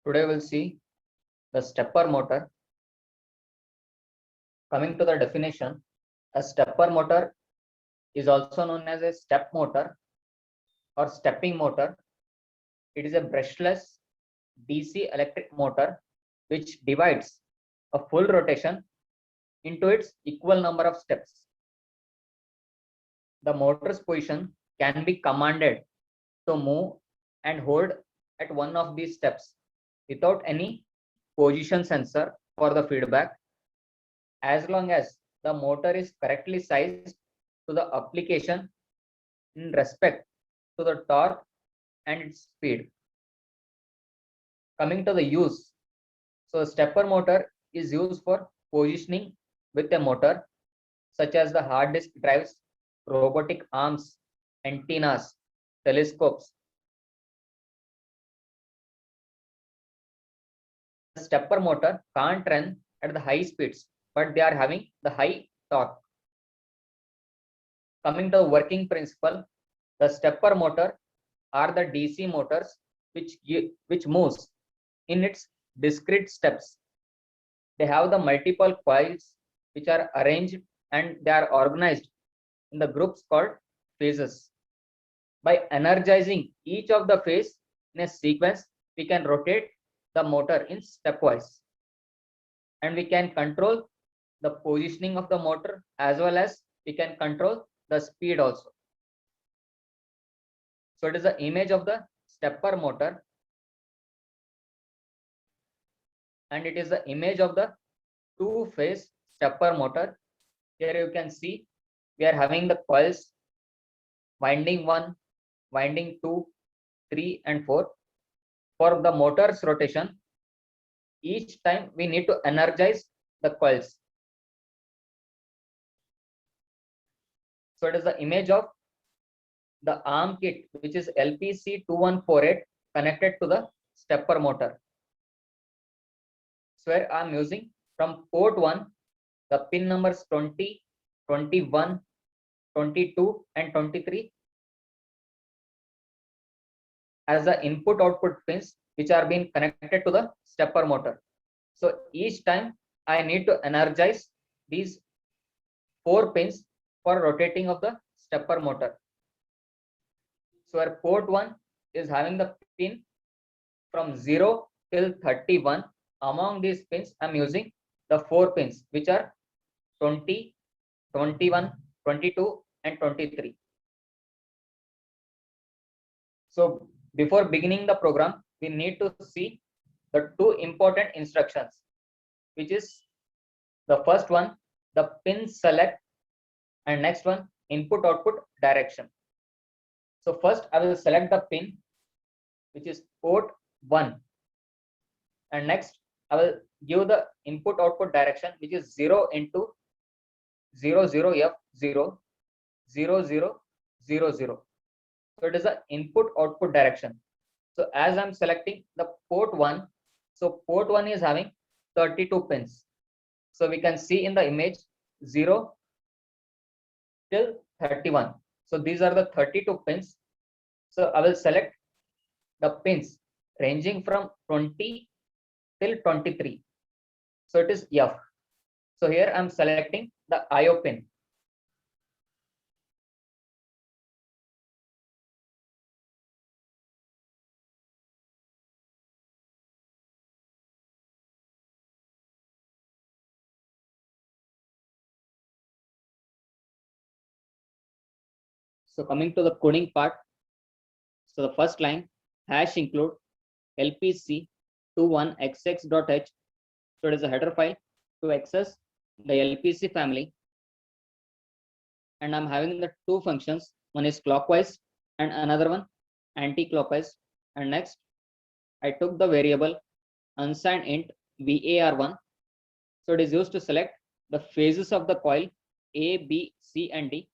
Today we'll see the stepper motor. Coming to the definition, a stepper motor is also known as a step motor or stepping motor. It is a brushless DC electric motor which divides a full rotation into its equal number of steps. The motor's position can be commanded to move and hold at one of these steps without any position sensor for the feedback, as long as the motor is correctly sized to the application in respect to the torque and its speed. Coming to the use, so stepper motor is used for positioning with a motor, such as the hard disk drives, robotic arms, antennas, telescopes. The stepper motor can't run at the high speeds, but they are having the high torque. Coming to the working principle, the stepper motor are the DC motors which moves in its discrete steps. They have the multiple coils which are arranged and they are organized in the groups called phases. By energizing each of the phase in a sequence, we can rotate the motor in stepwise, and we can control the positioning of the motor as well as we can control the speed also. So it is the image of the stepper motor, and it is the image of the two-phase stepper motor. Here you can see we are having the coils winding 1, winding 2, 3 and 4. For the motor's rotation, each time we need to energize the coils. So it is the image of the arm kit, which is LPC2148 connected to the stepper motor. So where I am using from port 1 the pin numbers 20, 21, 22 and 23 as the input output pins which are being connected to the stepper motor. So each time I need to energize these 4 pins for rotating of the stepper motor. So our port 1 is having the pin from 0 till 31. Among these pins I'm using the 4 pins which are 20, 21, 22 and 23. So before beginning the program, we need to see the 2 important instructions, which is the first one, the pin select, and next one, input output direction. So first I will select the pin which is port 1, and next I will give the input output direction which is 0 into 00F0 0000. So it is the input output direction. So as I'm selecting the port 1, so port 1 is having 32 pins. So we can see in the image 0 till 31. So these are the 32 pins. So I will select the pins ranging from 20 till 23. So it is F. So here I'm selecting the IO pin. So coming to the coding part, so the first line hash include lpc21xx.h. So it is a header file to access the LPC family, and I'm having the 2 functions. One is clockwise and another one anti-clockwise. And next I took the variable unsigned int var1. So it is used to select the phases of the coil A, B, C and D.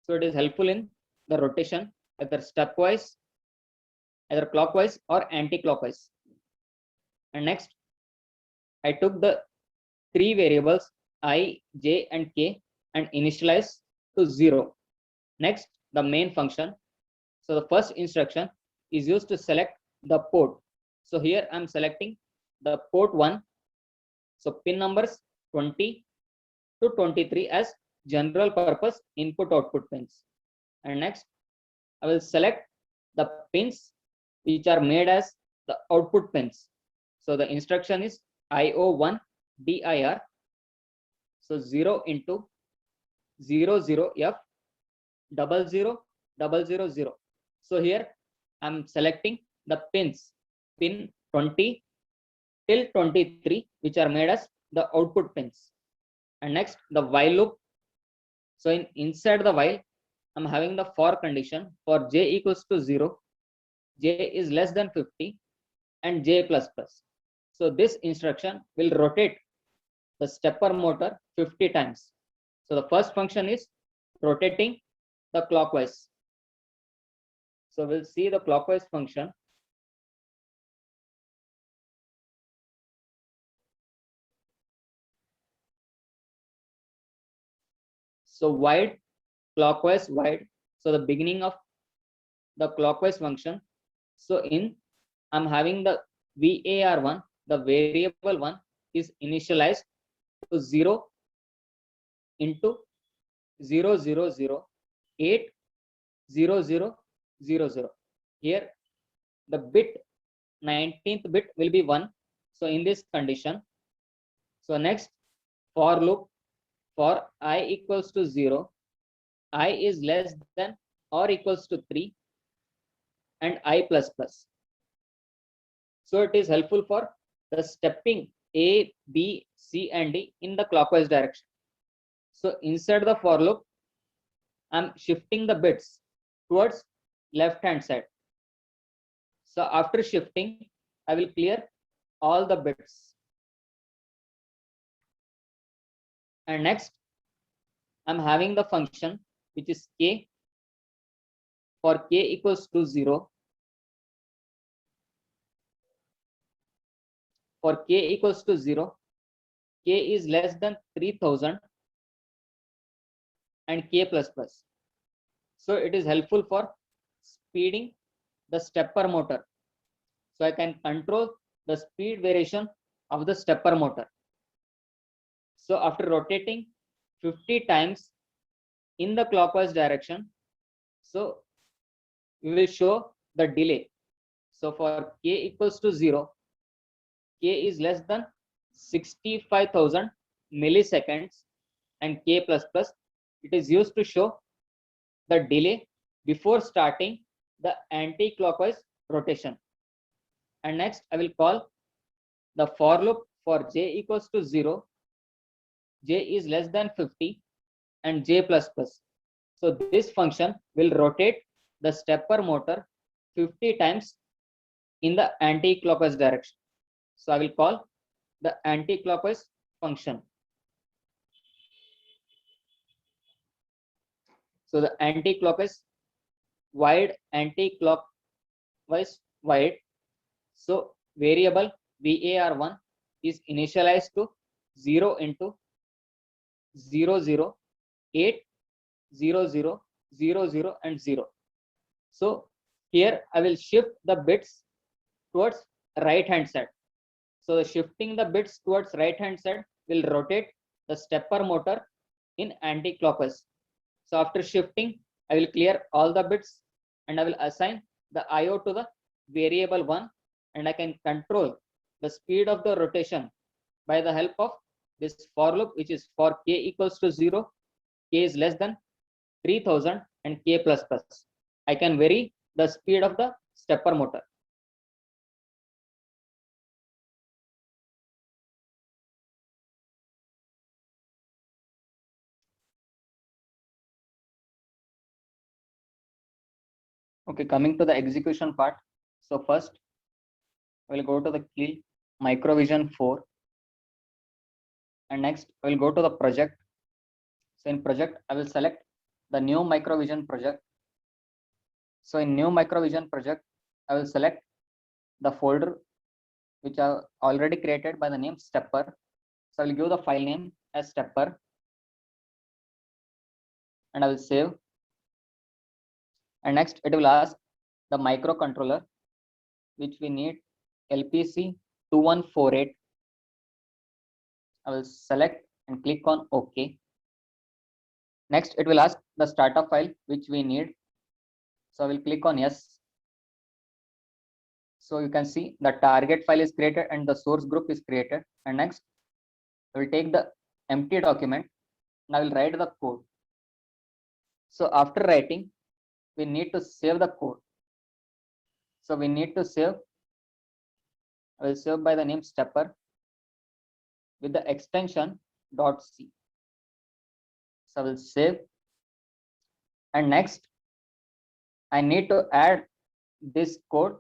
So it is helpful in the rotation either stepwise, either clockwise or anti-clockwise. And next I took the 3 variables I, J and K and initialize to 0. Next the main function. So the first instruction is used to select the port So here I'm selecting the port 1. So pin numbers 20 to 23 as general purpose input output pins. And next I will select the pins which are made as the output pins. So the instruction is IO1 DIR. So 0 into 00F 00000. So here I'm selecting the pins pin 20 till 23 which are made as the output pins. And next the while loop. So inside the while I'm having the for condition for j equals to 0, j is less than 50 and j plus plus. So this instruction will rotate the stepper motor 50 times. So the first function is rotating the clockwise. So we'll see the clockwise function. So wide, clockwise, wide. So the beginning of the clockwise function. So I'm having the VAR1, the variable one is initialized to 0 into 00080000. Here the bit 19th bit will be 1. So in this condition, so next for loop for I equals to 0, I is less than or equals to 3 and I plus plus. So it is helpful for the stepping A, B, C and D in the clockwise direction. So inside the for loop, I'm shifting the bits towards left hand side. So after shifting, I will clear all the bits. And next, I'm having the function which is k. For k equals to 0, for k equals to 0, k is less than 3000 and k plus plus. So it is helpful for speeding the stepper motor. So I can control the speed variation of the stepper motor. So after rotating 50 times in the clockwise direction, so we will show the delay. So for k equals to 0, k is less than 65,000 milliseconds and k plus plus. It is used to show the delay before starting the anti-clockwise rotation. And next I will call the for loop for j equals to 0, j is less than 50 and j plus plus. So this function will rotate the stepper motor 50 times in the anti-clockwise direction. So I will call the anti-clockwise function. So the anti-clockwise wide, anti-clockwise wide. So variable VAR1 is initialized to 0 into 0080000 and 0. So here I will shift the bits towards right hand side. So the shifting the bits towards right hand side will rotate the stepper motor in anti-clockwise. So after shifting, I will clear all the bits and I will assign the IO to the variable 1 and I can control the speed of the rotation by the help of this for loop, which is for k equals to 0, k is less than 3000 and k plus plus. I can vary the speed of the stepper motor. Okay, coming to the execution part. So first, we'll go to the Keil Microvision 4. And next, we'll go to the project. So in project, I will select the new Microvision project. So in new Microvision project, I will select the folder which I already created by the name stepper. So I will give the file name as stepper and I will save. And next it will ask the microcontroller which we need LPC 2148. I will select and click on OK. Next, it will ask the startup file which we need. So I will click on yes. So you can see the target file is created and the source group is created. And next, I will take the empty document and I will write the code. So after writing, we need to save the code. So we need to save. I will save by the name stepper with the extension .c. So I will save. And next, I need to add this code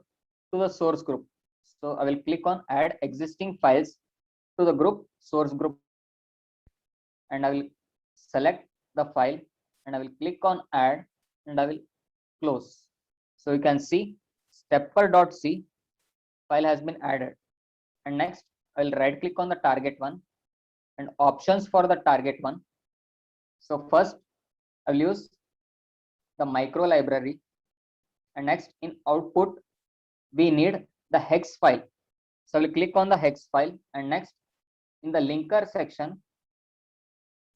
to the source group. So I will click on add existing files to the group source group. And I will select the file and I will click on add and I will close. So you can see stepper.c file has been added. And next, I will right click on the target one and options for the target one. So first, I will use the micro library. And next, in output, we need the hex file. So I will click on the hex file. And next, in the linker section,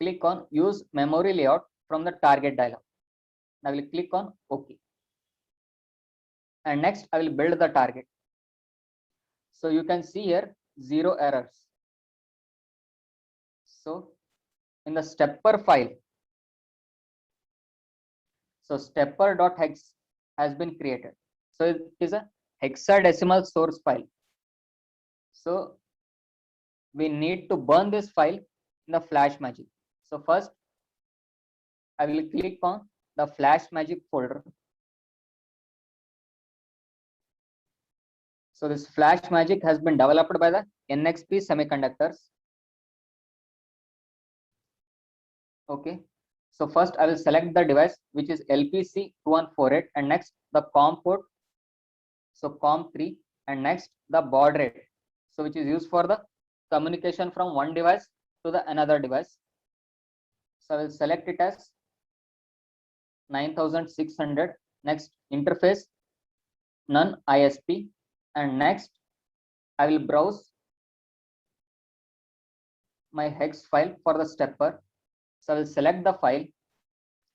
click on use memory layout from the target dialog. I will click on OK. And next, I will build the target. So you can see here 0 errors. So in the stepper file, so stepper.hex has been created. So it is a hexadecimal source file. So we need to burn this file in the FlashMagick. So first, I will click on the FlashMagick folder. So this FlashMagick has been developed by the NXP Semiconductors. Okay. So first I will select the device which is LPC2148 and next the COM port. So COM3 and next the baud rate. So which is used for the communication from one device to the another device. So I will select it as 9600. Next interface none ISP and next I will browse my hex file for the stepper. So I will select the file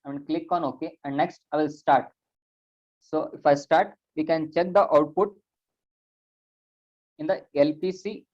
and click on OK and next I will start. So if I start, we can check the output in the LPC